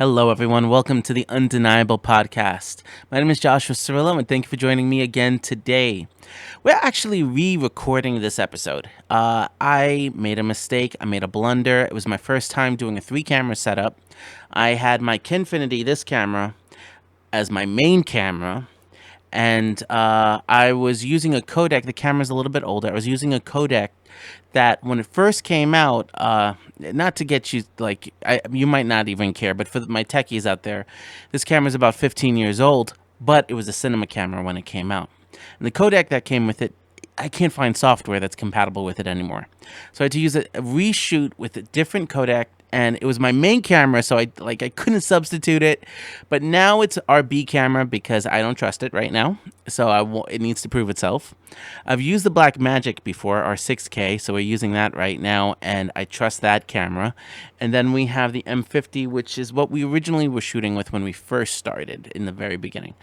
Hello, everyone. Welcome to the Undeniable Podcast. My name is Joshua Cirillo, and thank you for joining me again today. We're actually re-recording this episode. I made a mistake. I made a blunder. It was my first time doing a three-camera setup. I had my Kinfinity, this camera, as my main camera, and I was using a codec. The camera's a little bit older. I was using a codec that when it first came out, not to get you like you might not even care, but for my techies out there, this camera's about 15 years old, but it was a cinema camera when it came out, and the codec that came with it. I can't find software that's compatible with it anymore. So I had to use a reshoot with a different codec, and it was my main camera, so I couldn't substitute it. But now it's our B camera because I don't trust it right now. So it needs to prove itself. I've used the Blackmagic before, our 6K, so we're using that right now, and I trust that camera. And then we have the M50, which is what we originally were shooting with when we first started in the very beginning.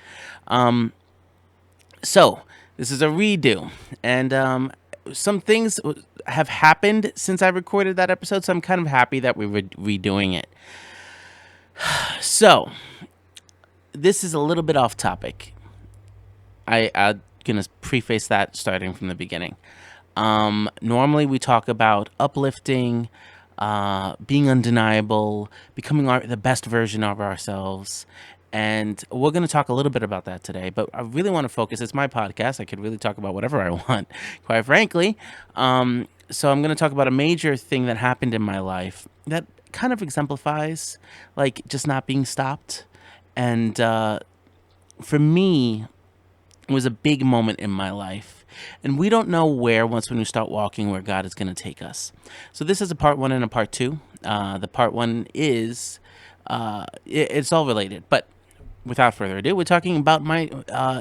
So this is a redo, and some things have happened since I recorded that episode, so I'm kind of happy that we're redoing it. So this is a little bit off topic. I'm gonna preface that starting from the beginning. Normally we talk about uplifting, being undeniable, becoming the best version of ourselves. And we're going to talk a little bit about that today, but I really want to focus. It's my podcast. I could really talk about whatever I want, quite frankly. So I'm going to talk about a major thing that happened in my life that kind of exemplifies like just not being stopped. And for me, it was a big moment in my life. And we don't know once when we start walking, where God is going to take us. So this is a part one and a part two. The part one is, it's all related. But without further ado, we're talking about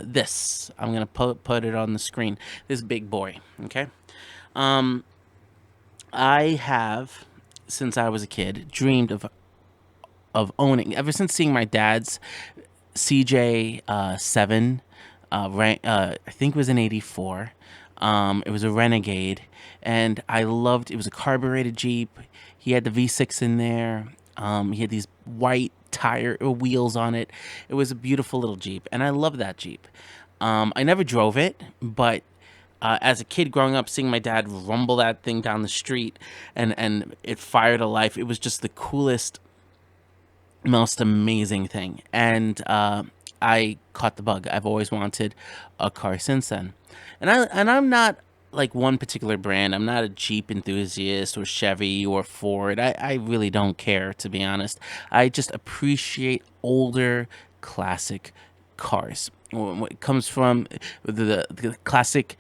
this. I'm going to put it on the screen. This big boy, okay? I have, since I was a kid, dreamed of owning, ever since seeing my dad's CJ 7, I think it was an 84. It was a Renegade, and I loved. It was a carbureted Jeep. He had the V6 in there. He had these white tire wheels on it. It was a beautiful little Jeep, and I loved that Jeep. I never drove it, but as a kid growing up, seeing my dad rumble that thing down the street, and it fired to life. It was just the coolest, most amazing thing, and I caught the bug. I've always wanted a car since then, and I'm not like one particular brand. I'm not a Jeep enthusiast or Chevy or Ford. I really don't care, to be honest. I just appreciate older classic cars. When it comes from the classic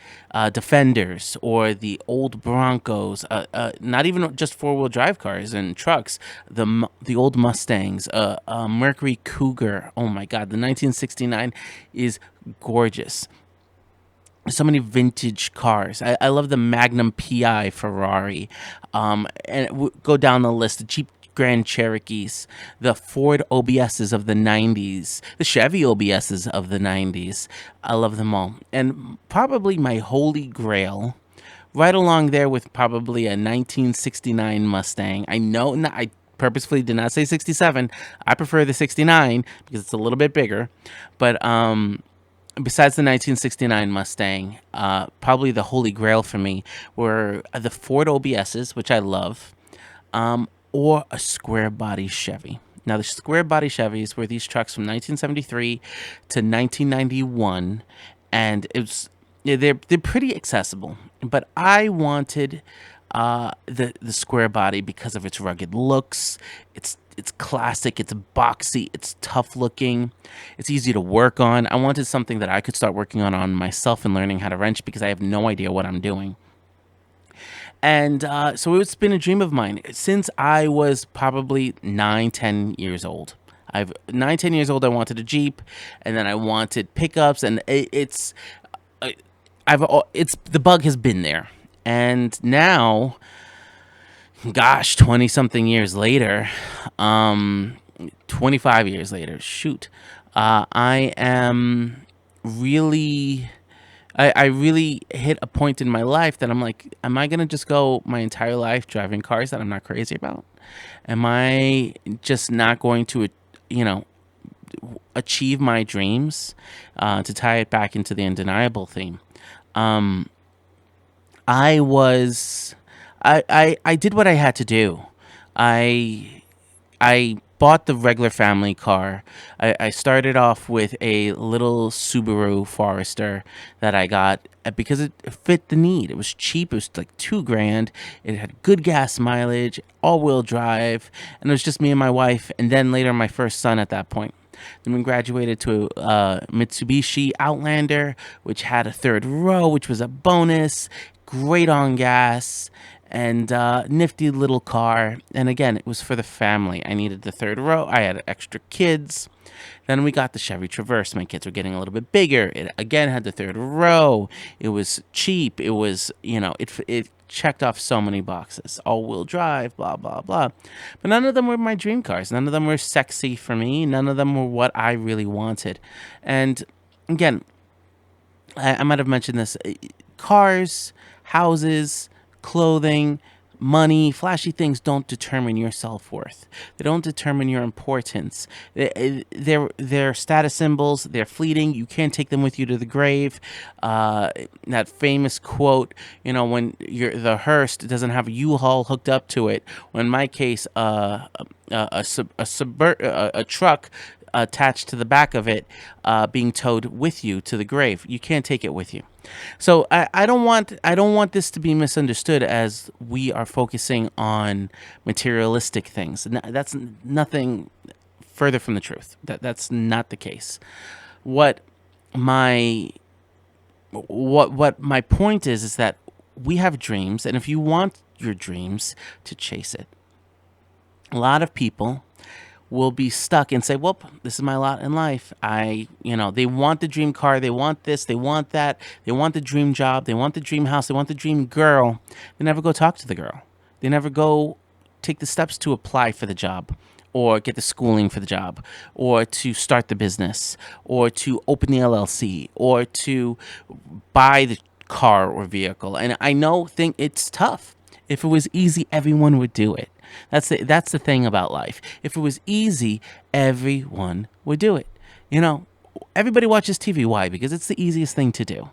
Defenders or the old Broncos, not even just four-wheel drive cars and trucks, the old Mustangs, Mercury Cougar. Oh my God, the 1969 is gorgeous. So many vintage cars. I love the Magnum PI Ferrari, and go down the list. The Jeep Grand Cherokees, the Ford OBSs of the 90s, the Chevy OBSs of the 90s. I love them all. And probably my holy grail, right along there with probably a 1969 Mustang. I know, I purposefully did not say 67. I prefer the 69 because it's a little bit bigger. But besides the 1969 Mustang, probably the holy grail for me were the Ford OBSs, which I love, or a square body Chevy. Now, the square body Chevys were these trucks from 1973 to 1991, and they're pretty accessible. But I wanted the square body because of its rugged looks. It's classic, it's boxy, it's tough looking, it's easy to work on. I wanted something that I could start working on myself and learning how to wrench because I have no idea what I'm doing. And so it's been a dream of mine since I was probably 9, 10 years old. 9, 10 years old, I wanted a Jeep, and then I wanted pickups, and the bug has been there. And now, gosh, 20 something years later, 25 years later, shoot, I am really, I really hit a point in my life that I'm like, am I going to just go my entire life driving cars that I'm not crazy about? Am I just not going to you know, achieve my dreams, to tie it back into the undeniable theme. I was, I did what I had to do. I I bought the regular family car. I started off with a little Subaru Forester that I got, because it fit the need. It was cheap. It was like 2 grand. It had good gas mileage, all wheel drive, and it was just me and my wife, and then later my first son at that point. Then we graduated to a Mitsubishi Outlander, which had a third row, which was a bonus. Great on gas, and nifty little car. And again, it was for the family. I needed the third row. I had extra kids. Then we got the Chevy Traverse. My kids were getting a little bit bigger. It again had the third row. It was cheap. It was, it checked off so many boxes. All-wheel drive, blah, blah, blah. But none of them were my dream cars. None of them were sexy for me. None of them were what I really wanted. And again, I might have mentioned this. Cars, houses, clothing, money, flashy things don't determine your self-worth. They don't determine your importance. They're status symbols. They're fleeting. You can't take them with you to the grave. That famous quote, when the hearse doesn't have a U-Haul hooked up to it. Well, in my case, a truck attached to the back of it, being towed with you to the grave. You can't take it with you. So I don't want this to be misunderstood as we are focusing on materialistic things. That's nothing further from the truth. That's not the case. What my what my point is that we have dreams, and if you want your dreams, to chase it. A lot of people will be stuck and say, well, this is my lot in life. They want the dream car. They want this. They want that. They want the dream job. They want the dream house. They want the dream girl. They never go talk to the girl. They never go take the steps to apply for the job, or get the schooling for the job, or to start the business, or to open the LLC, or to buy the car or vehicle. And think it's tough. If it was easy, everyone would do it. That's the thing about life. If it was easy, everyone would do it. Everybody watches TV. Why? Because it's the easiest thing to do.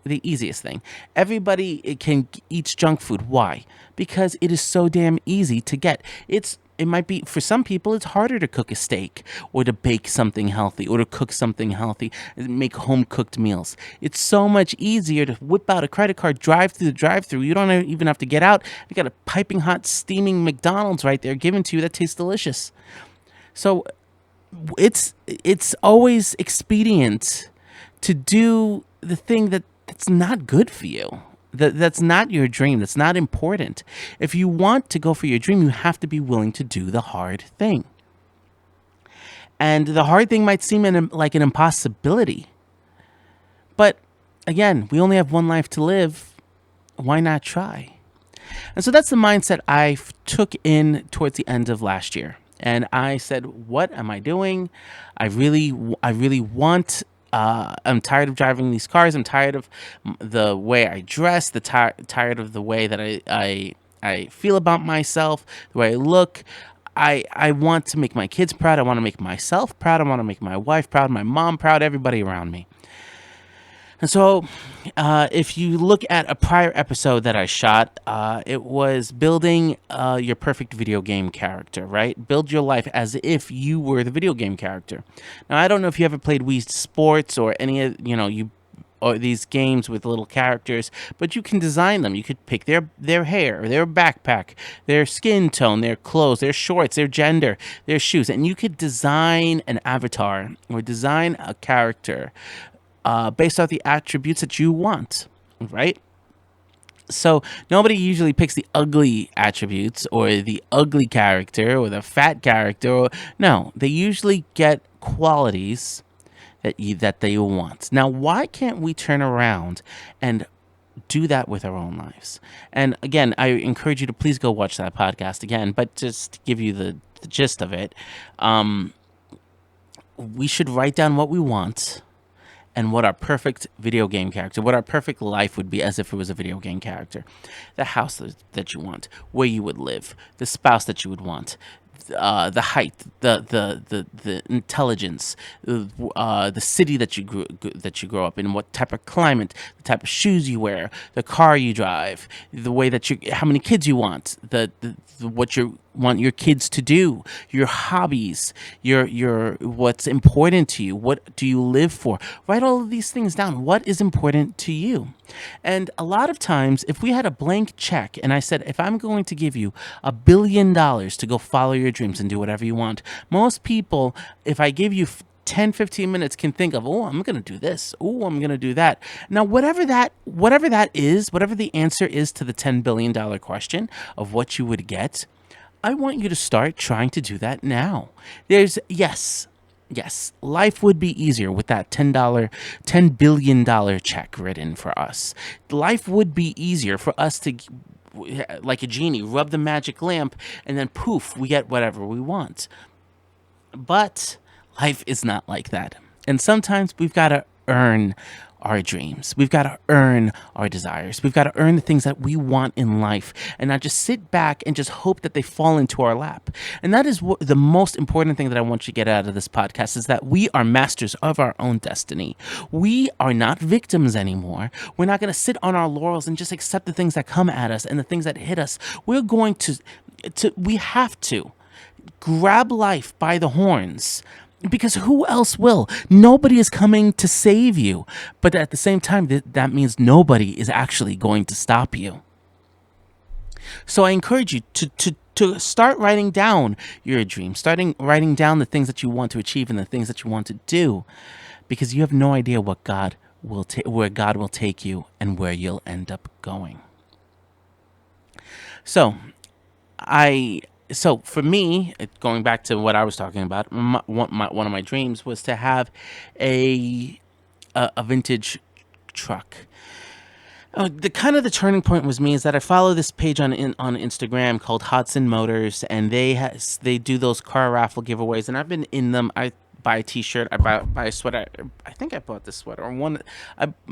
The easiest thing. Everybody can eat junk food. Why? Because it is so damn easy to get. It might be, for some people, it's harder to cook a steak, or to bake something healthy, or to cook something healthy, make home cooked meals. It's so much easier to whip out a credit card, drive through the drive-through. You don't even have to get out. You got a piping hot, steaming McDonald's right there given to you that tastes delicious. So it's always expedient to do the thing that's not good for you. That's not your dream. That's not important. If you want to go for your dream, you have to be willing to do the hard thing. And the hard thing might seem like an impossibility. But again, we only have one life to live. Why not try? And so that's the mindset I took in towards the end of last year. And I said, what am I doing? I really want. I'm tired of driving these cars. I'm tired of the way I dress. Tired of the way that I feel about myself, the way I look. I want to make my kids proud. I want to make myself proud. I want to make my wife proud, my mom proud, everybody around me. And so, if you look at a prior episode that I shot, it was building your perfect video game character, right? Build your life as if you were the video game character. Now, I don't know if you ever played Wii Sports or any of, or these games with little characters, but you can design them. You could pick their hair, their backpack, their skin tone, their clothes, their shorts, their gender, their shoes, and you could design an avatar or design a character based off the attributes that you want, right? So nobody usually picks the ugly attributes or the ugly character or the fat character. No, they usually get qualities that they want. Now, why can't we turn around and do that with our own lives? And again, I encourage you to please go watch that podcast again, but just to give you the gist of it, we should write down what we want and what our perfect video game character, what our perfect life would be as if it was a video game character. The house that you want, where you would live, the spouse that you would want, the height, the intelligence, the city that you grow up in, what type of climate, the type of shoes you wear, the car you drive, the way that you, how many kids you want, what you want your kids to do, your hobbies, your what's important to you, what do you live for. Write all of these things down. What is important to you? And a lot of times, if we had a blank check and I said, if I'm going to give you $1 billion to go follow your dreams and do whatever you want, most people, if I give you 10, 15 minutes, can think of, oh, I'm going to do this. Oh, I'm going to do that. Now, whatever that is, whatever the answer is to the $10 billion question of what you would get, I want you to start trying to do that now. Yes, life would be easier with that $10 billion check written for us. Life would be easier for us to, like a genie, rub the magic lamp and then poof, we get whatever we want. But life is not like that. And sometimes we've got to earn our dreams. We've got to earn our desires. We've got to earn the things that we want in life and not just sit back and just hope that they fall into our lap. And that is the most important thing that I want you to get out of this podcast is that we are masters of our own destiny. We are not victims anymore. We're not going to sit on our laurels and just accept the things that come at us and the things that hit us. We're going we have to grab life by the horns because who else will? Nobody is coming to save you. But at the same time, that means nobody is actually going to stop you. So I encourage you to start writing down your dreams, starting writing down the things that you want to achieve and the things that you want to do, because you have no idea what where God will take you and where you'll end up going. So so for me, going back to what I was talking about, one of my dreams was to have a vintage truck. The turning point was me is that I follow this page on Instagram called Hudson Motors, and they do those car raffle giveaways, and I've been in them. I buy a T-shirt, I buy a sweater. I think I bought this sweater.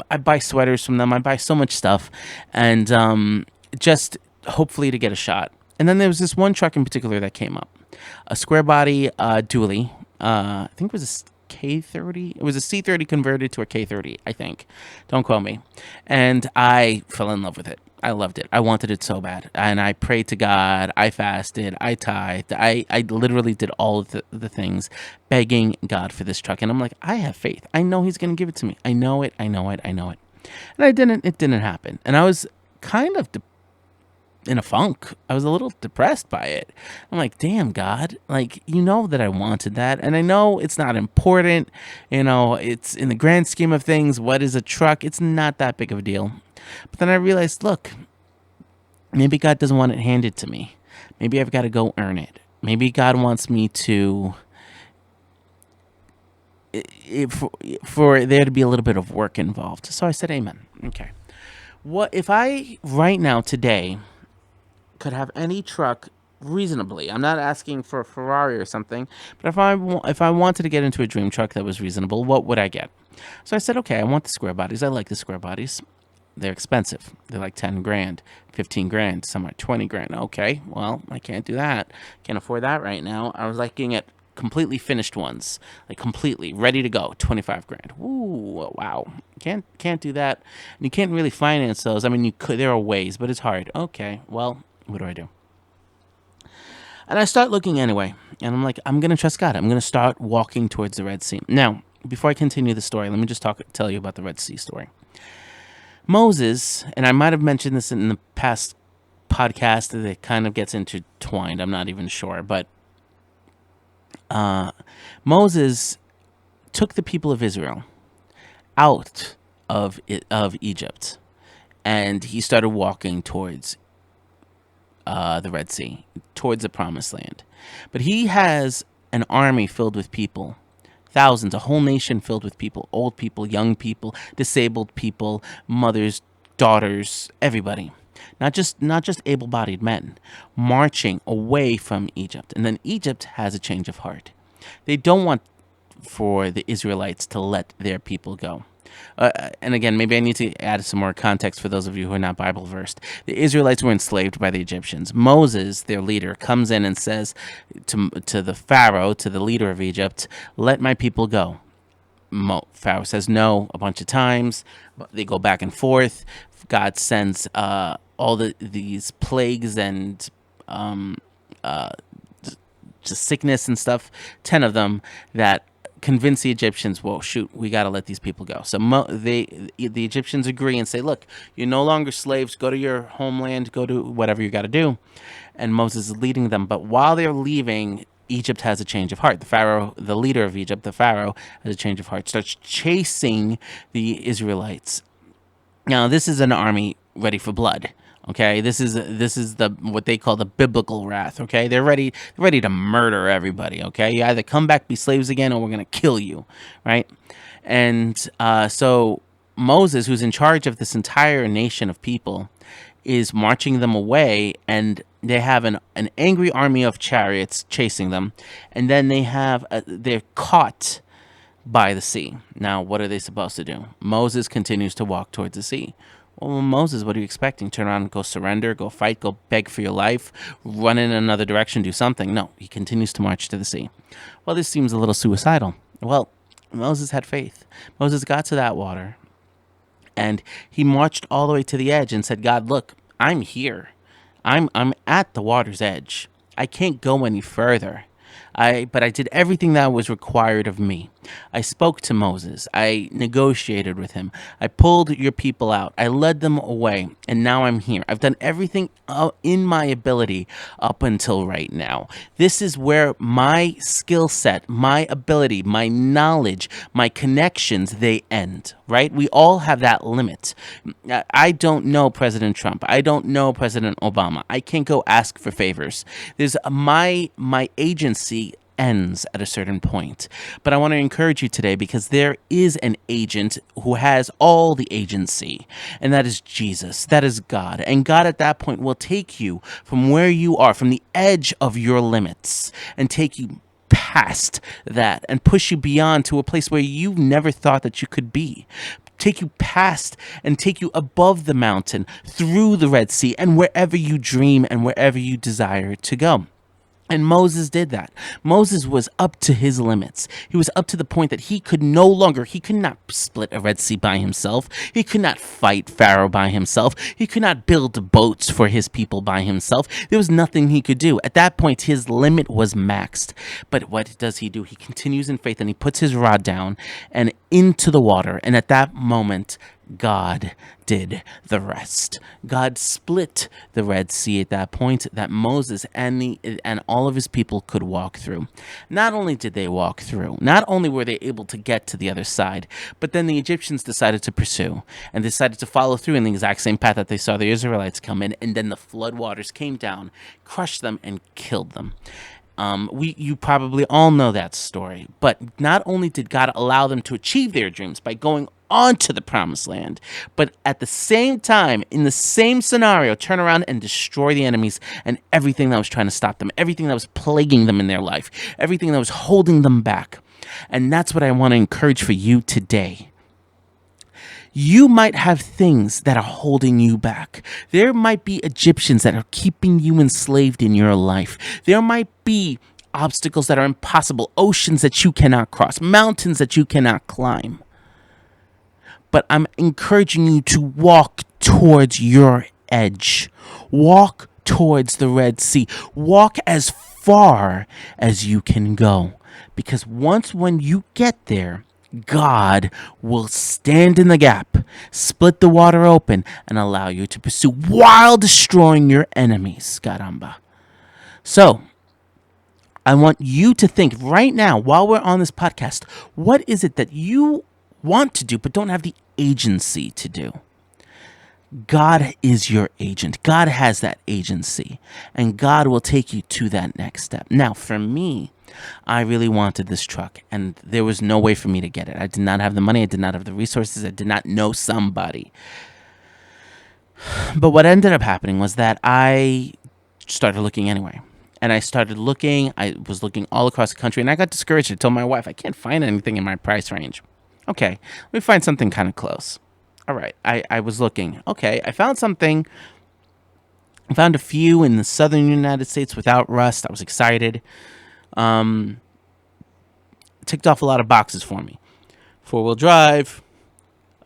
I buy sweaters from them. I buy so much stuff, and just hopefully to get a shot. And then there was this one truck in particular that came up, a square body dually. I think it was a K30. It was a C30 converted to a K30, I think. Don't quote me. And I fell in love with it. I loved it. I wanted it so bad. And I prayed to God. I fasted. I tithed. I literally did all of the things, begging God for this truck. And I'm like, I have faith. I know He's going to give it to me. I know it. I know it. I know it. And it didn't happen. And I was kind of in a funk. I was a little depressed by it. I'm like, damn, God, like, you know that I wanted that. And I know it's not important. It's in the grand scheme of things. What is a truck? It's not that big of a deal. But then I realized, look, maybe God doesn't want it handed to me. Maybe I've got to go earn it. Maybe God wants me to, for there to be a little bit of work involved. So I said, amen. Okay. What if I, right now, today, could have any truck reasonably? I'm not asking for a Ferrari or something, but if I wanted to get into a dream truck that was reasonable, what would I get? So I said, okay, I want the square bodies. I like the square bodies. They're expensive. They're like 10 grand, 15 grand, some are 20 grand. Okay, well, I can't do that. Can't afford that right now. I was looking at completely finished ones, like completely ready to go, 25 grand. Ooh, wow. Can't do that. And you can't really finance those. I mean, you could, there are ways, but it's hard. Okay, well, what do I do? And I start looking anyway. And I'm like, I'm going to trust God. I'm going to start walking towards the Red Sea. Now, before I continue the story, let me just tell you about the Red Sea story. Moses, and I might have mentioned this in the past podcast, that it kind of gets intertwined. I'm not even sure. But Moses took the people of Israel out of Egypt. And he started walking towards the Red Sea, towards the Promised Land. But he has an army filled with people, thousands, a whole nation filled with people, old people, young people, disabled people, mothers, daughters, everybody. Not just able-bodied men, marching away from Egypt. And then Egypt has a change of heart. They don't want for the Israelites to let their people go. And again, maybe I need to add some more context for those of you who are not Bible versed. The Israelites were enslaved by the Egyptians. Moses, their leader, comes in and says to the Pharaoh, to the leader of Egypt, "Let my people go." Pharaoh says no a bunch of times. They go back and forth. God sends all these plagues and just sickness and stuff, 10 of them, that convince the Egyptians, well, shoot, we got to let these people go. So the Egyptians agree and say, look, you're no longer slaves. Go to your homeland. Go to whatever you got to do. And Moses is leading them. But while they're leaving, Egypt has a change of heart. The Pharaoh, the leader of Egypt, the Pharaoh, has a change of heart, starts chasing the Israelites. Now, this is an army ready for blood. Okay, this is the what they call the biblical wrath. Okay, they're ready to murder everybody. Okay, you either come back, be slaves again, or we're gonna kill you, right? And so Moses, who's in charge of this entire nation of people, is marching them away, and they have an angry army of chariots chasing them, and then they're caught by the sea. Now, what are they supposed to do? Moses continues to walk towards the sea. Well, Moses, what are you expecting? Turn around and go surrender, go fight, go beg for your life, run in another direction, do something? No, he continues to march to the sea. Well, this seems a little suicidal. Well, Moses had faith. Moses got to that water, and he marched all the way to the edge and said, God, look, I'm here. I'm at the water's edge. I can't go any further. But I did everything that was required of me. I spoke to Moses. I negotiated with him. I pulled your people out. I led them away. And now I'm here. I've done everything in my ability up until right now. This is where my skill set, my ability, my knowledge, my connections, they end, right? We all have that limit. I don't know President Trump. I don't know President Obama. I can't go ask for favors. There's my agency ends at a certain point. But I want to encourage you today, because there is an agent who has all the agency, and that is Jesus. That is God. And God at that point will take you from where you are, from the edge of your limits, and take you past that and push you beyond to a place where you never thought that you could be. Take you past and take you above the mountain, through the Red Sea, and wherever you dream and wherever you desire to go. And Moses did that. Moses was up to his limits. He was up to the point that he could not split a Red Sea by himself. He could not fight Pharaoh by himself. He could not build boats for his people by himself. There was nothing he could do. At that point, his limit was maxed. But what does he do? He continues in faith, and he puts his rod down and into the water. And at that moment, God did the rest. God split the Red Sea at that point, that Moses and all of his people could walk through. Not only did they walk through, not only were they able to get to the other side, but then the Egyptians decided to pursue and decided to follow through in the exact same path that they saw the Israelites come in, and then the flood waters came down, crushed them, and killed them. You probably all know that story. But not only did God allow them to achieve their dreams by going on to the promised land, but at the same time, in the same scenario, turn around and destroy the enemies and everything that was trying to stop them, everything that was plaguing them in their life, everything that was holding them back. And that's what I want to encourage for you today. You might have things that are holding you back. There might be Egyptians that are keeping you enslaved in your life. There might be obstacles that are impossible, oceans that you cannot cross, mountains that you cannot climb. But I'm encouraging you to walk towards your edge. Walk towards the Red Sea. Walk as far as you can go. Because when you get there, God will stand in the gap, split the water open, and allow you to pursue while destroying your enemies. Caramba. So, I want you to think right now, while we're on this podcast, what is it that you want to do but don't have the agency to do? God is your agent. God has that agency, and God will take you to that next step. Now, for me, I really wanted this truck, and there was no way for me to get it. I did not have the money. I did not have the resources. I did not know somebody. But what ended up happening was that I started looking anyway. And I started looking. I was looking all across the country, and I got discouraged. I told my wife, I can't find anything in my price range. Okay, let me find something kind of close. All right, I was looking. Okay, I found something. I found a few in the southern United States without rust. I was excited. Ticked off a lot of boxes for me. Four-wheel drive.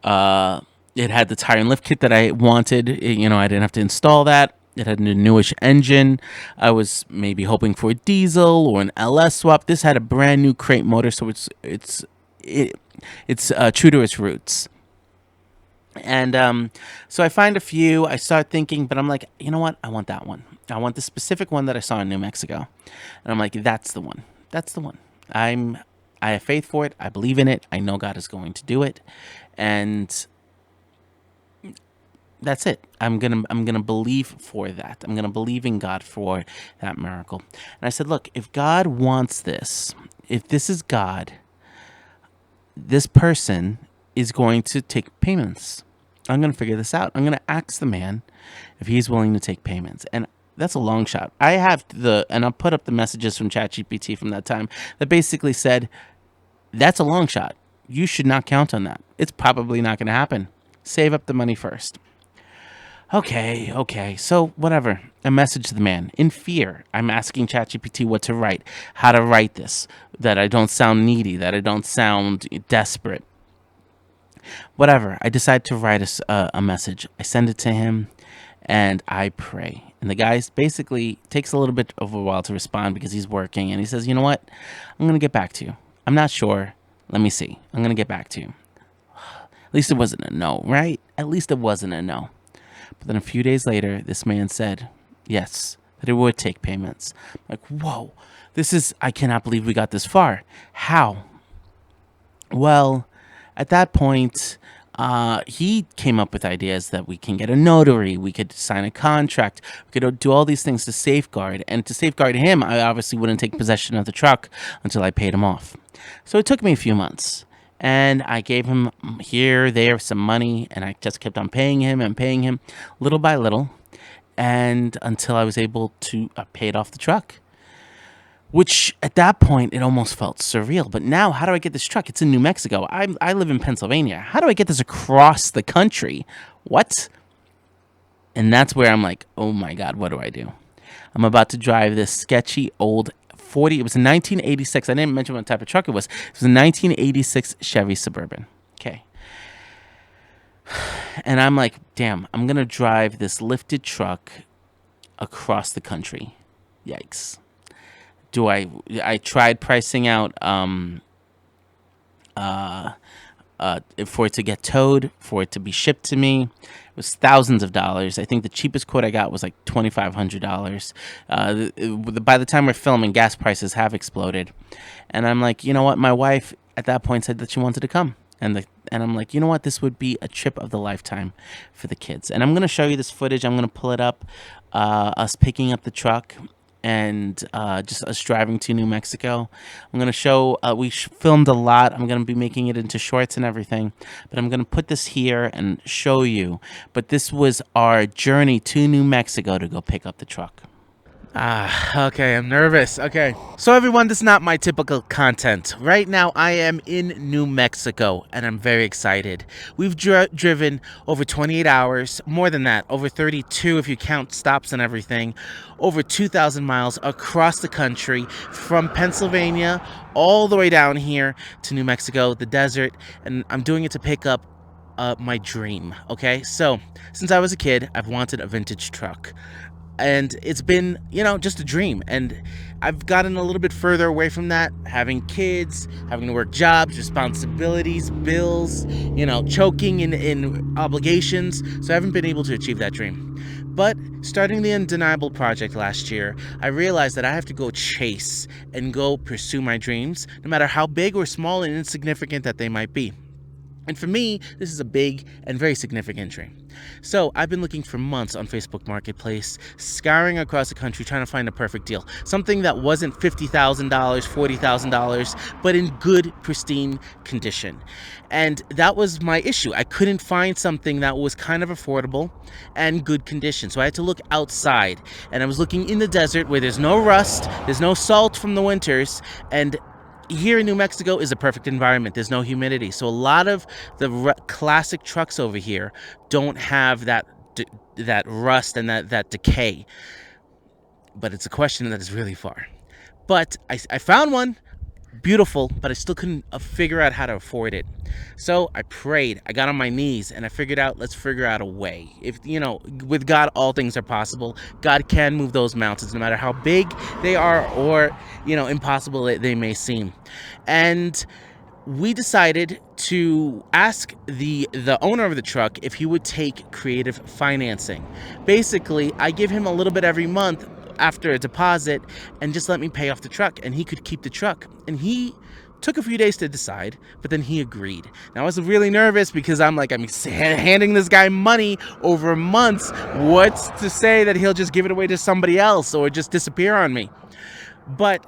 Uh, it had the tire and lift kit that I wanted. I didn't have to install that. It had a newish engine. I was maybe hoping for a diesel or an LS swap. This had a brand new crate motor, so it's true to its roots. And so I find a few. I start thinking, but I'm like, you know what? I want that one. I want the specific one that I saw in New Mexico. And I'm like, that's the one. That's the one. I have faith for it. I believe in it. I know God is going to do it. And that's it. I'm gonna believe for that. I'm gonna believe in God for that miracle. And I said, look, if God wants this, if this is God, this person is going to take payments. I'm going to figure this out. I'm going to ask the man if he's willing to take payments. And that's a long shot. And I'll put up the messages from ChatGPT from that time that basically said, that's a long shot. You should not count on that. It's probably not going to happen. Save up the money first. Okay. So, whatever. I messaged the man in fear. I'm asking ChatGPT what to write, how to write this, that I don't sound needy, that I don't sound desperate. Whatever. I decide to write a message. I send it to him, and I pray. And the guy basically takes a little bit of a while to respond because he's working, and he says, you know what? I'm going to get back to you. I'm not sure. Let me see. I'm going to get back to you. At least it wasn't a no, right? At least it wasn't a no. But then a few days later, this man said, yes, that it would take payments. I'm like, whoa, I cannot believe we got this far. How? Well, at that point, he came up with ideas that we can get a notary, we could sign a contract, we could do all these things to safeguard. And to safeguard him, I obviously wouldn't take possession of the truck until I paid him off. So it took me a few months. And I gave him there, some money, and I just kept on paying him little by little, and until I was able to pay it off the truck. Which at that point it almost felt surreal. But now, how do I get this truck? It's in New Mexico. I live in Pennsylvania. How do I get this across the country? What? And that's where I'm like, oh my God, what do I do? I'm about to drive this sketchy old 40. It was a 1986. I didn't mention what type of truck it was. It was a 1986 Chevy Suburban. Okay. And I'm like, damn, I'm going to drive this lifted truck across the country. Yikes. I tried pricing out for it to get towed, for it to be shipped to me. It was thousands of dollars. I think the cheapest quote I got was like $2,500. By the time we're filming, gas prices have exploded. And I'm like, you know what? My wife at that point said that she wanted to come. And I'm like, you know what? This would be a trip of the lifetime for the kids. And I'm going to show you this footage. I'm going to pull it up, us picking up the truck and just us driving to New Mexico. I'm going to show, we filmed a lot. I'm going to be making it into shorts and everything, but I'm going to put this here and show you. But this was our journey to New Mexico to go pick up the truck. Okay, I'm nervous. Okay. So everyone, this is not my typical content. Right now, I am in New Mexico, and I'm very excited. We've driven over 28 hours, more than that, over 32 if you count stops and everything, over 2,000 miles across the country, from Pennsylvania all the way down here to New Mexico, the desert, and I'm doing it to pick up my dream, okay? So, since I was a kid, I've wanted a vintage truck. And it's been, just a dream. And I've gotten a little bit further away from that, having kids, having to work jobs, responsibilities, bills, choking in obligations. So I haven't been able to achieve that dream. But starting the Undeniable project last year, I realized that I have to go chase and go pursue my dreams, no matter how big or small and insignificant that they might be. And for me, this is a big and very significant dream. So I've been looking for months on Facebook Marketplace, scouring across the country trying to find a perfect deal. Something that wasn't $50,000, $40,000, but in good, pristine condition. And that was my issue. I couldn't find something that was kind of affordable and good condition. So I had to look outside. And I was looking in the desert where there's no rust, there's no salt from the winters, and here in New Mexico is a perfect environment. There's no humidity. So a lot of the classic trucks over here don't have that rust and that decay. But it's a question that is really far. But I found one. Beautiful, but I still couldn't figure out how to afford it. So I prayed. I got on my knees and I figured out, let's figure out a way. If, with God, all things are possible. God can move those mountains, no matter how big they are or, impossible they may seem. And we decided to ask the owner of the truck if he would take creative financing. Basically, I give him a little bit every month after a deposit and just let me pay off the truck, and he could keep the truck. And he took a few days to decide, but then he agreed. Now I was really nervous because I'm handing this guy money over months. What's to say that he'll just give it away to somebody else or just disappear on me? But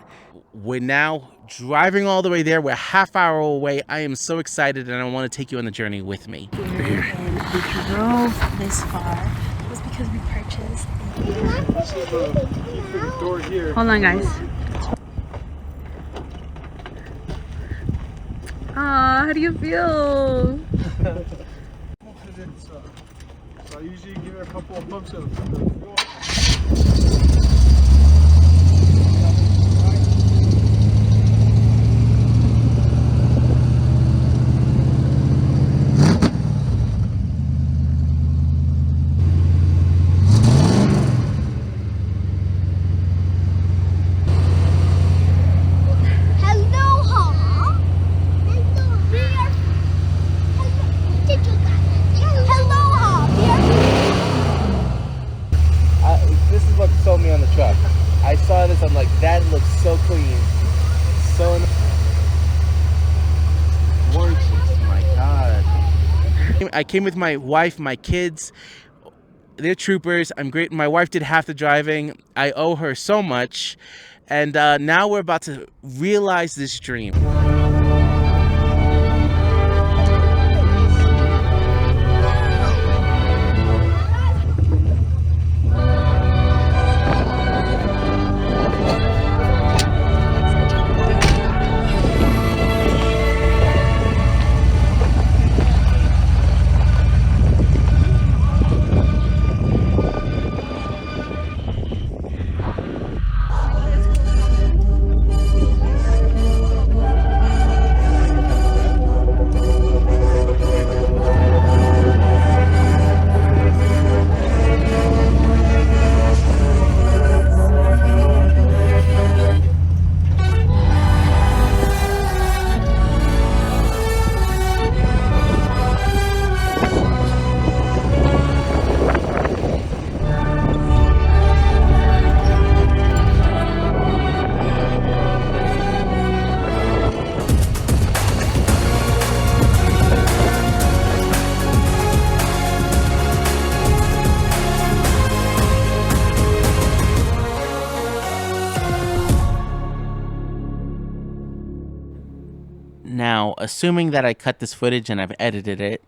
we're now driving all the way there. We're a half hour away. I am so excited, and I want to take you on the journey with me. Here. And we drove this far was because we purchased. This is the door here. Hold on, guys. How do you feel? So I usually give it a couple of pumps of fuel. Sold me on the truck. I saw this, I'm like, that looks so clean, so gorgeous. My God. I came with my wife, my kids. They're troopers. I'm great. My wife did half the driving. I owe her so much. And now we're about to realize this dream. Now, assuming that I cut this footage and I've edited it,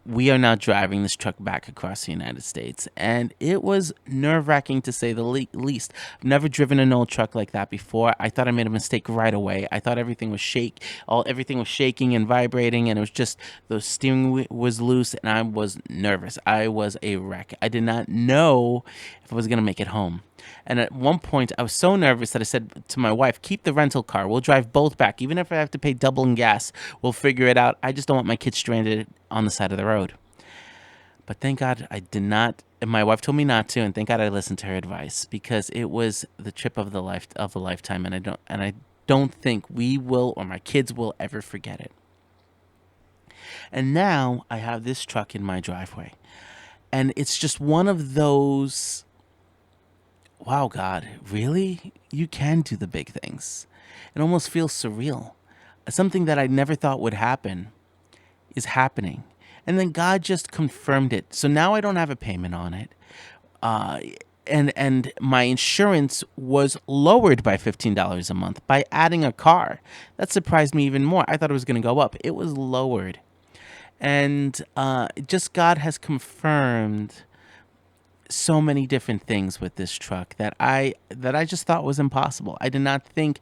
we are now driving this truck back across the United States, and it was nerve-wracking to say the least. I've never driven an old truck like that before. I thought I made a mistake right away. I thought everything was everything was shaking and vibrating, and it was just the steering wheel was loose, and I was nervous. I was a wreck. I did not know if I was gonna make it home. And at one point, I was so nervous that I said to my wife, keep the rental car. We'll drive both back. Even if I have to pay double in gas, we'll figure it out. I just don't want my kids stranded on the side of the road. But thank God I did not. And my wife told me not to, and thank God I listened to her advice, because it was the trip of a lifetime, and I don't think we will, or my kids will, ever forget it. And now I have this truck in my driveway, and it's just one of those. Wow, God, really? You can do the big things. It almost feels surreal. Something that I never thought would happen is happening. And then God just confirmed it. So now I don't have a payment on it. And my insurance was lowered by $15 a month by adding a car. That surprised me even more. I thought it was going to go up. It was lowered. And just God has confirmed so many different things with this truck that I just thought was impossible. I did not think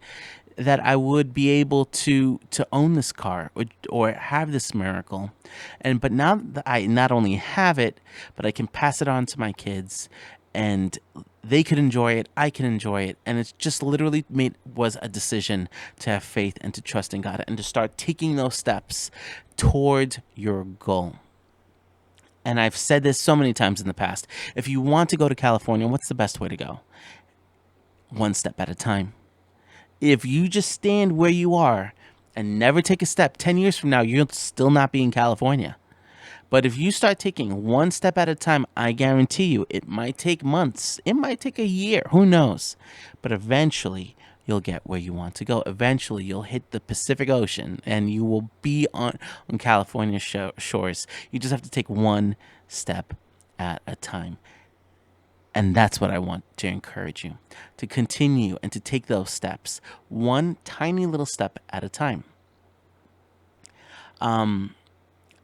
that I would be able to own this car or have this miracle. But now that I not only have it, but I can pass it on to my kids, and they could enjoy it, I can enjoy it, and it's just literally made was a decision to have faith and to trust in God and to start taking those steps towards your goal. And I've said this so many times in the past. If you want to go to California, what's the best way to go? One step at a time. If you just stand where you are and never take a step, 10 years from now, you'll still not be in California. But if you start taking one step at a time, I guarantee you it might take months. It might take a year. Who knows? But eventually, you'll get where you want to go. Eventually, you'll hit the Pacific Ocean and you will be on California shores. You just have to take one step at a time. And that's what I want to encourage you to continue and to take those steps, one tiny little step at a time.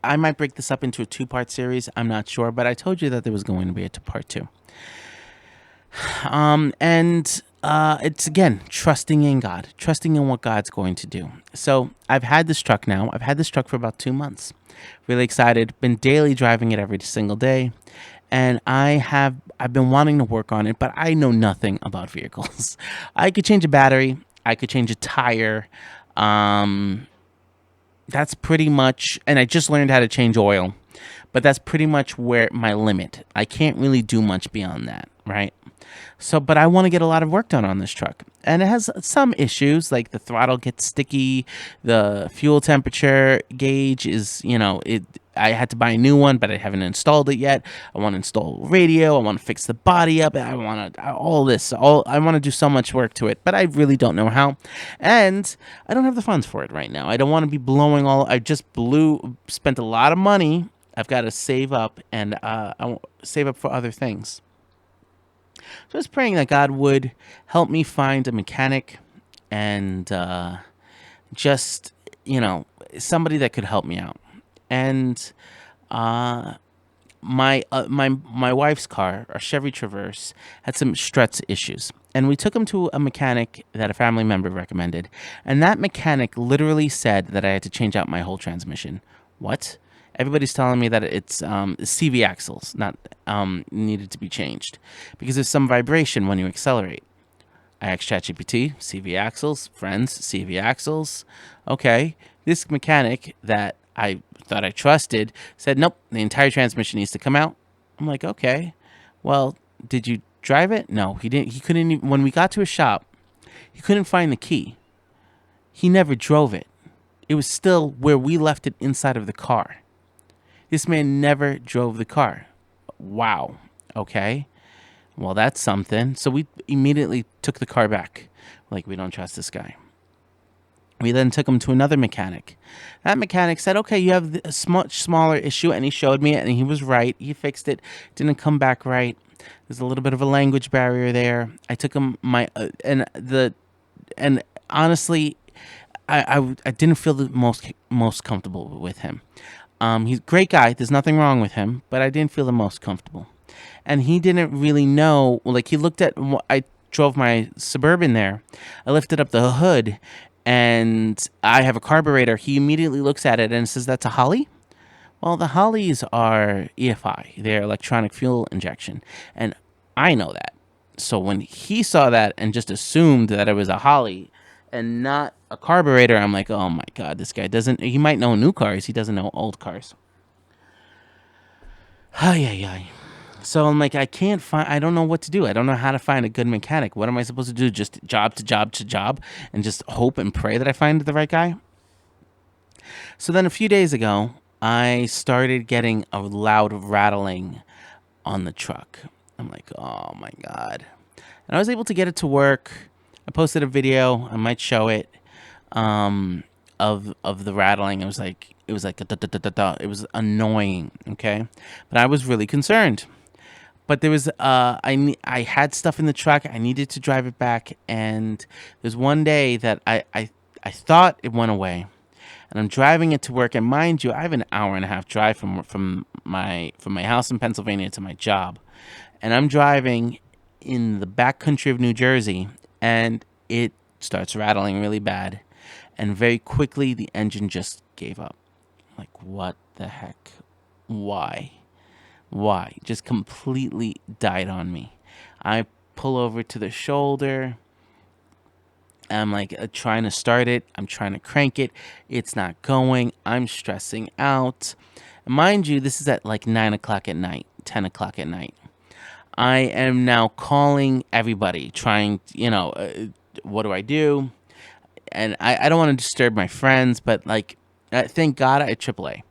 I might break this up into a 2-part series. I'm not sure, but I told you that there was going to be a part 2. It's again trusting in God, trusting in what God's going to do. So I've had this truck now. I've had this truck for about 2 months. Really excited. Been daily driving it every single day. And I've been wanting to work on it, but I know nothing about vehicles. I could change a battery. I could change a tire. That's pretty much, and I just learned how to change oil, but that's pretty much where my limit. I can't really do much beyond that, right? So, but I want to get a lot of work done on this truck. And it has some issues, like the throttle gets sticky, the fuel temperature gauge is, I had to buy a new one, but I haven't installed it yet. I want to install radio. I want to fix the body up. I want to, all this, I want to do so much work to it, but I really don't know how. And I don't have the funds for it right now. I don't want to be blowing I just spent a lot of money. I've got to save up and I won't save up for other things. So I was praying that God would help me find a mechanic and just, somebody that could help me out. And my wife's car, a Chevy Traverse, had some struts issues. And we took him to a mechanic that a family member recommended. And that mechanic literally said that I had to change out my whole transmission. What? Everybody's telling me that it's CV axles not needed to be changed because there's some vibration when you accelerate. I asked ChatGPT, CV axles, friends, CV axles. Okay, this mechanic that I thought I trusted said, nope, the entire transmission needs to come out. I'm like, okay, well, did you drive it? No, he didn't. He couldn't even, when we got to his shop, he couldn't find the key. He never drove it. It was still where we left it inside of the car. This man never drove the car. Wow. Okay. Well, that's something. So we immediately took the car back. Like, we don't trust this guy. We then took him to another mechanic. That mechanic said, okay, you have a much smaller issue. And he showed me it, and he was right. He fixed it. Didn't come back right. There's a little bit of a language barrier there. I took him and honestly, I didn't feel the most comfortable with him. He's a great guy. There's nothing wrong with him, but I didn't feel the most comfortable. And he didn't really know, like he looked at, I drove my Suburban there. I lifted up the hood and I have a carburetor. He immediately looks at it and says, that's a Holly? Well, the Hollies are EFI. They're electronic fuel injection. And I know that. So when he saw that and just assumed that it was a Holly and not a carburetor, I'm like, oh my God, this guy he might know new cars. He doesn't know old cars. Ay. So I'm like, I don't know what to do. I don't know how to find a good mechanic. What am I supposed to do? Just job to job to job and just hope and pray that I find the right guy? So then a few days ago, I started getting a loud rattling on the truck. I'm like, oh my God. And I was able to get it to work. I posted a video. I might show it. Of the rattling. It was like a da, da, da, da, da. It was annoying. Okay. But I was really concerned. But there was I had stuff in the truck. I needed to drive it back, and there's one day that I thought it went away, and I'm driving it to work. And mind you, I have an hour and a half drive from my house in Pennsylvania to my job, and I'm driving in the back country of New Jersey, and it starts rattling really bad, and very quickly the engine just gave up. Like, what the heck? Why? Why? Just completely died on me. I pull over to the shoulder. I'm like trying to start it. I'm trying to crank it. It's not going. I'm stressing out. Mind you, this is at like 9 o'clock at night, 10 o'clock at night. I am now calling everybody, trying, what do I do? And I don't want to disturb my friends, but like, thank God I had AAA.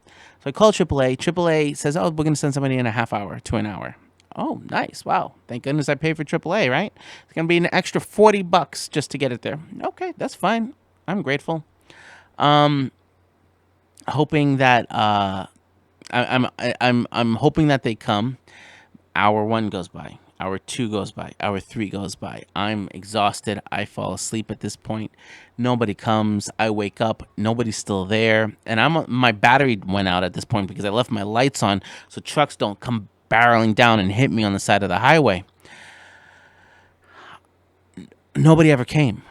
So I call AAA. AAA says, "Oh, we're going to send somebody in a half hour to an hour." Oh, nice. Wow. Thank goodness I paid for AAA, right? It's going to be an extra $40 just to get it there. Okay, that's fine. I'm grateful. Um, hoping that I'm hoping that they come. Hour one goes by. Hour two goes by. Hour three goes by. I'm exhausted. I fall asleep at this point. Nobody comes. I wake up. Nobody's still there. And my battery went out at this point because I left my lights on so trucks don't come barreling down and hit me on the side of the highway. Nobody ever came.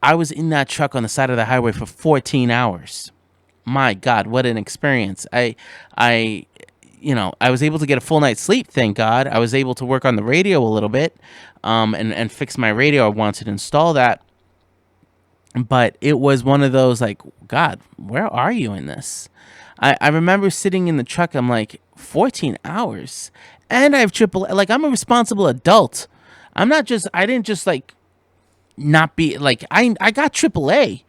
I was in that truck on the side of the highway for 14 hours. My God, what an experience. I I was able to get a full night's sleep, thank God. I was able to work on the radio a little bit, and fix my radio. I wanted to install that. But it was one of those like, God, where are you in this? I remember sitting in the truck, I'm like, 14 hours. And I have triple, like, I'm a responsible adult. I didn't just like not be like, I got AAA.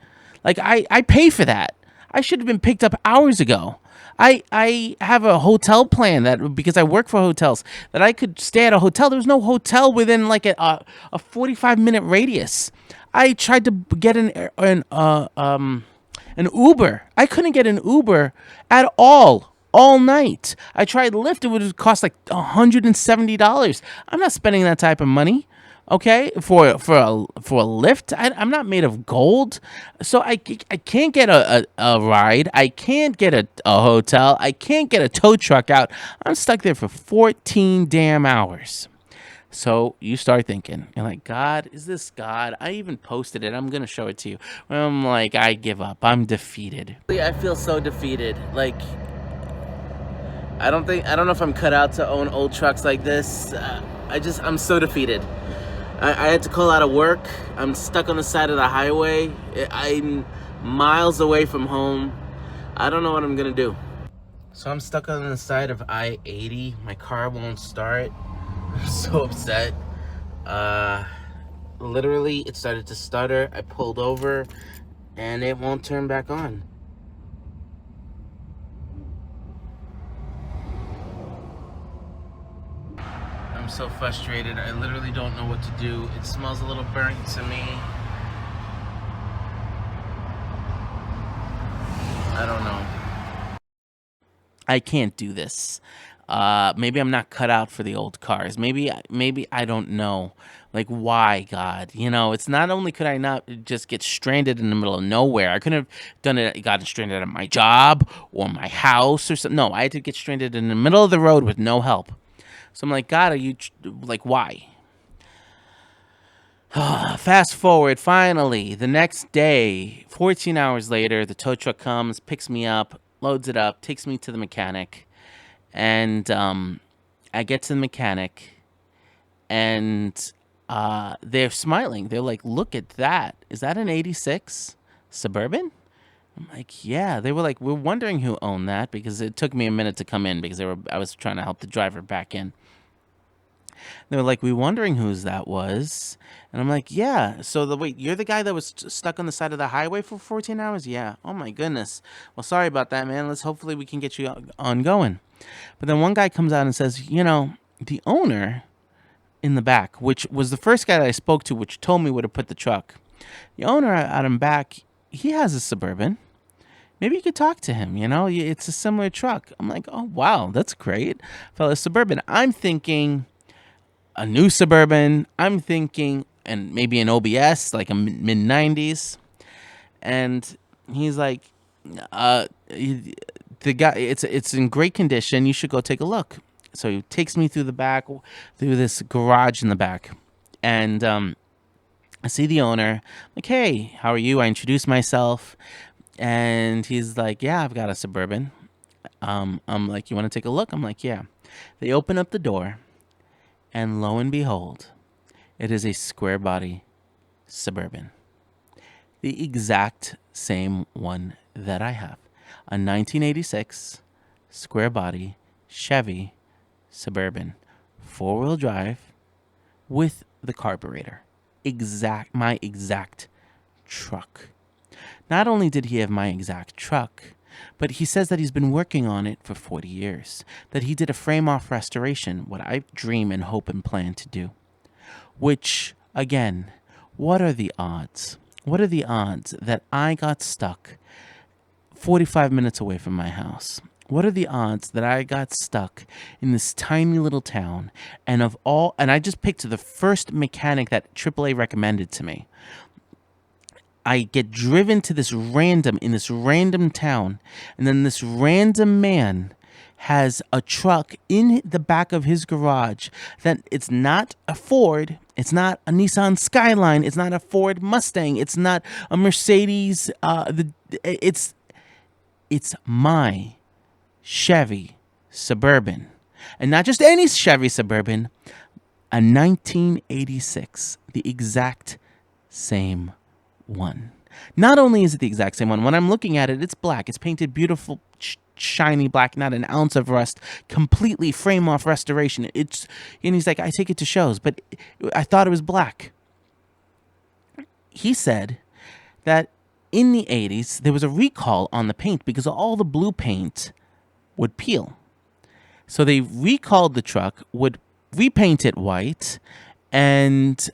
Like, I pay for that. I should have been picked up hours ago. I have a hotel plan that because I work for hotels that I could stay at a hotel. There was no hotel within like a 45-minute radius. I tried to get an Uber. I couldn't get an Uber at all night. I tried Lyft. It would cost like $170. I'm not spending that type of money. Okay, for a lift, I'm not made of gold, so I can't get a ride. I can't get a hotel. I can't get a tow truck out. I'm stuck there for 14 damn hours. So you start thinking, you're like, God, is this God? I even posted it. I'm gonna show it to you. I'm like, I give up. I'm defeated. I feel so defeated. Like, I don't know if I'm cut out to own old trucks like this. I'm so defeated. I had to call out of work. I'm stuck on the side of the highway. I'm miles away from home. I don't know what I'm gonna do. So I'm stuck on the side of I-80. My car won't start. I'm so upset. Literally, it started to stutter. I pulled over, and it won't turn back on. I'm so frustrated. I literally don't know what to do. It smells a little burnt to me. I don't know. I can't do this. Maybe I'm not cut out for the old cars. Maybe I don't know. Like, why, God? It's not only could I not just get stranded in the middle of nowhere. I couldn't have gotten stranded at my job or my house or something. No, I had to get stranded in the middle of the road with no help. So I'm like, God, are you like, why? Fast forward, finally, the next day, 14 hours later, the tow truck comes, picks me up, loads it up, takes me to the mechanic. And I get to the mechanic, and they're smiling. They're like, look at that. Is that an 86 Suburban? I'm like, yeah. They were like, we're wondering who owned that because it took me a minute to come in because I was trying to help the driver back in. They were like, we wondering whose that was. And I'm like, yeah. So wait, you're the guy that was stuck on the side of the highway for 14 hours? Yeah. Oh my goodness. Well, sorry about that, man. Hopefully we can get you on going. But then one guy comes out and says, the owner in the back, which was the first guy that I spoke to, which told me where to put the truck. The owner out in back, he has a Suburban. Maybe you could talk to him, it's a similar truck. I'm like, oh, wow, that's great. Fellow Suburban. I'm thinking a new Suburban. I'm thinking, and maybe an OBS, like a mid 90s. And he's like, the guy, it's in great condition. You should go take a look. So he takes me through the back, through this garage in the back. And I see the owner. I'm like, hey, how are you? I introduce myself. And he's like, yeah, I've got a Suburban. I'm like, you want to take a look? I'm like, yeah. They open up the door. And lo and behold, it is a square body Suburban. The exact same one that I have. A 1986 square body Chevy Suburban. 4-wheel drive with the carburetor. My exact truck. Not only did he have my exact truck, but he says that he's been working on it for 40 years. That he did a frame-off restoration, what I dream and hope and plan to do. Which, again, what are the odds? What are the odds that I got stuck 45 minutes away from my house? What are the odds that I got stuck in this tiny little town and I just picked the first mechanic that AAA recommended to me. I get driven to in this random town, and then this random man has a truck in the back of his garage that it's not a Ford, it's not a Nissan Skyline, it's not a Ford Mustang, it's not a Mercedes, it's my Chevy Suburban. And not just any Chevy Suburban, a 1986, the exact same one. Not only is it the exact same one, when I'm looking at it, it's black. It's painted beautiful, shiny black, not an ounce of rust, completely frame-off restoration. And he's like, I take it to shows, but I thought it was black. He said that in the 80s, there was a recall on the paint because all the blue paint would peel. So they recalled the truck, would repaint it white, and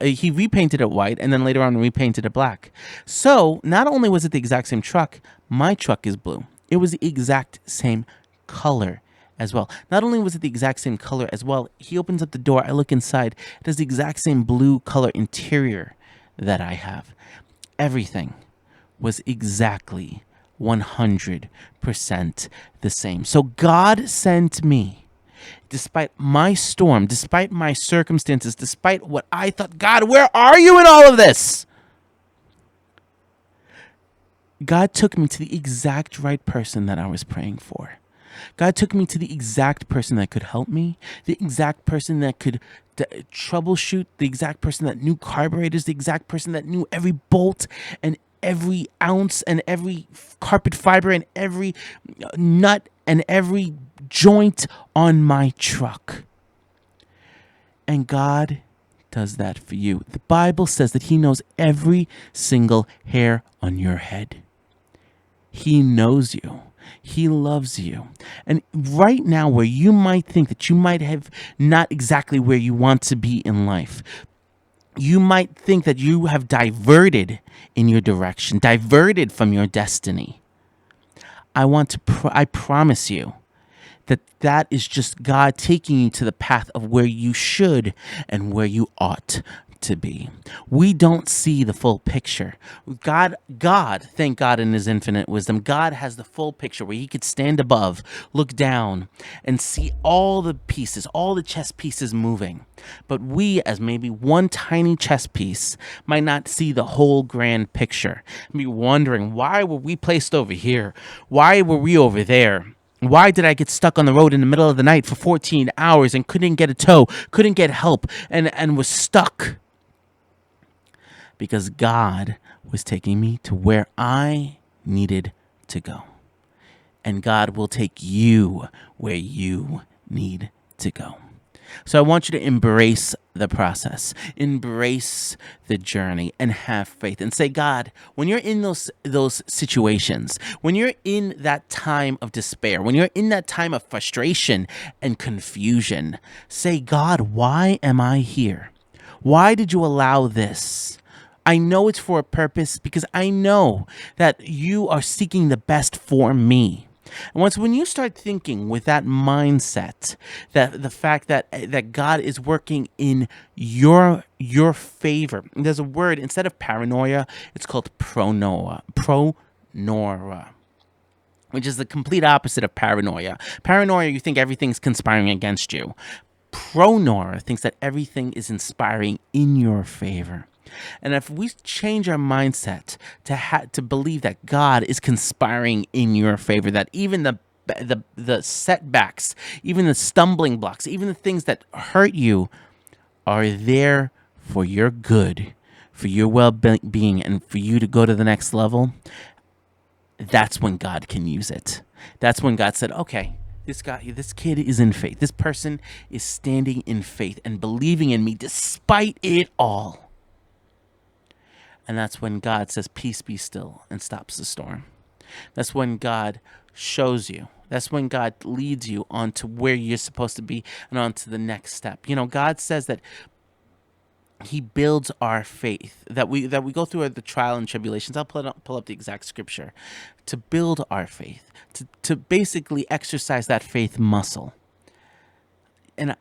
he repainted it white, and then later on repainted it black. So not only was it the exact same truck, my truck is blue. It was the exact same color as well. Not only was it the exact same color as well, he opens up the door, I look inside, it has the exact same blue color interior that I have. Everything was exactly 100% the same. So God sent me, despite my storm, despite my circumstances, despite what I thought, God, where are you in all of this? God took me to the exact right person that I was praying for. God took me to the exact person that could help me, the exact person that could troubleshoot, the exact person that knew carburetors, the exact person that knew every bolt and every ounce and every carpet fiber and every nut and every joint on my truck. And God does that for you. The Bible says that He knows every single hair on your head. He knows you. He loves you. And right now, where you might think that you might have not exactly where you want to be in life, you might think that you have diverted in your direction, diverted from your destiny. I promise you that is just God taking you to the path of where you should and where you ought to be. We don't see the full picture. God, thank God in His infinite wisdom, God has the full picture where He could stand above, look down, and see all the pieces, all the chess pieces moving. But we, as maybe one tiny chess piece, might not see the whole grand picture. Be wondering, why were we placed over here? Why were we over there? Why did I get stuck on the road in the middle of the night for 14 hours and couldn't get a tow, couldn't get help, and was stuck? Because God was taking me to where I needed to go. And God will take you where you need to go. So I want you to embrace the process, embrace the journey, and have faith. And say, God, when you're in those situations, when you're in that time of despair, when you're in that time of frustration and confusion, say, God, why am I here? Why did you allow this? I know it's for a purpose because I know that you are seeking the best for me. And when you start thinking with that mindset, that the fact that God is working in your favor, there's a word, instead of paranoia, it's called pronora. which is the complete opposite of paranoia. Paranoia, you think everything's conspiring against you. Pronoia thinks that everything is inspiring in your favor. And if we change our mindset to believe that God is conspiring in your favor, that even the setbacks, even the stumbling blocks, even the things that hurt you are there for your good, for your well-being, and for you to go to the next level, that's when God can use it. That's when God said, okay, this kid is in faith. This person is standing in faith and believing in me despite it all. And that's when God says, peace be still, and stops the storm. That's when God shows you. That's when God leads you on to where you're supposed to be and on to the next step. You know, God says that he builds our faith, that we go through the trial and tribulations. I'll pull up the exact scripture. To build our faith, to basically exercise that faith muscle. And,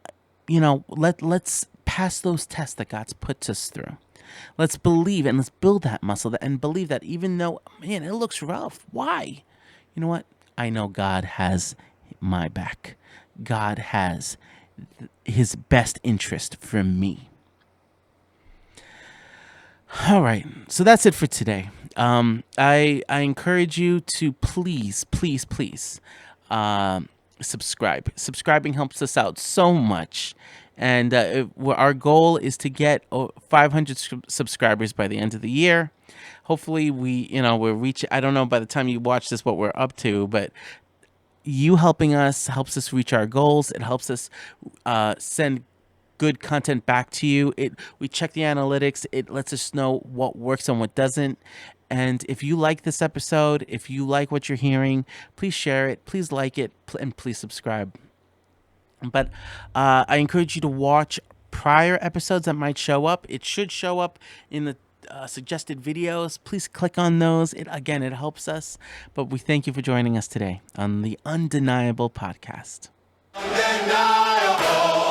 let's pass those tests that God's put us through. Let's believe and let's build that muscle and believe that even though, man, it looks rough. Why? You know what? I know God has my back. God has his best interest for me. All right. So that's it for today. I encourage you to please subscribe. Subscribing helps us out so much. And our goal is to get 500 subscribers by the end of the year. Hopefully we'll reach, I don't know by the time you watch this what we're up to, but you helping us helps us reach our goals. It helps us send good content back to you. We check the analytics. It lets us know what works and what doesn't. And if you like this episode, if you like what you're hearing, please share it, please like it, and please subscribe. But I encourage you to watch prior episodes that might show up. It should show up in the suggested videos. Please click on those. It helps us. But we thank you for joining us today on the Undeniable Podcast. Undeniable.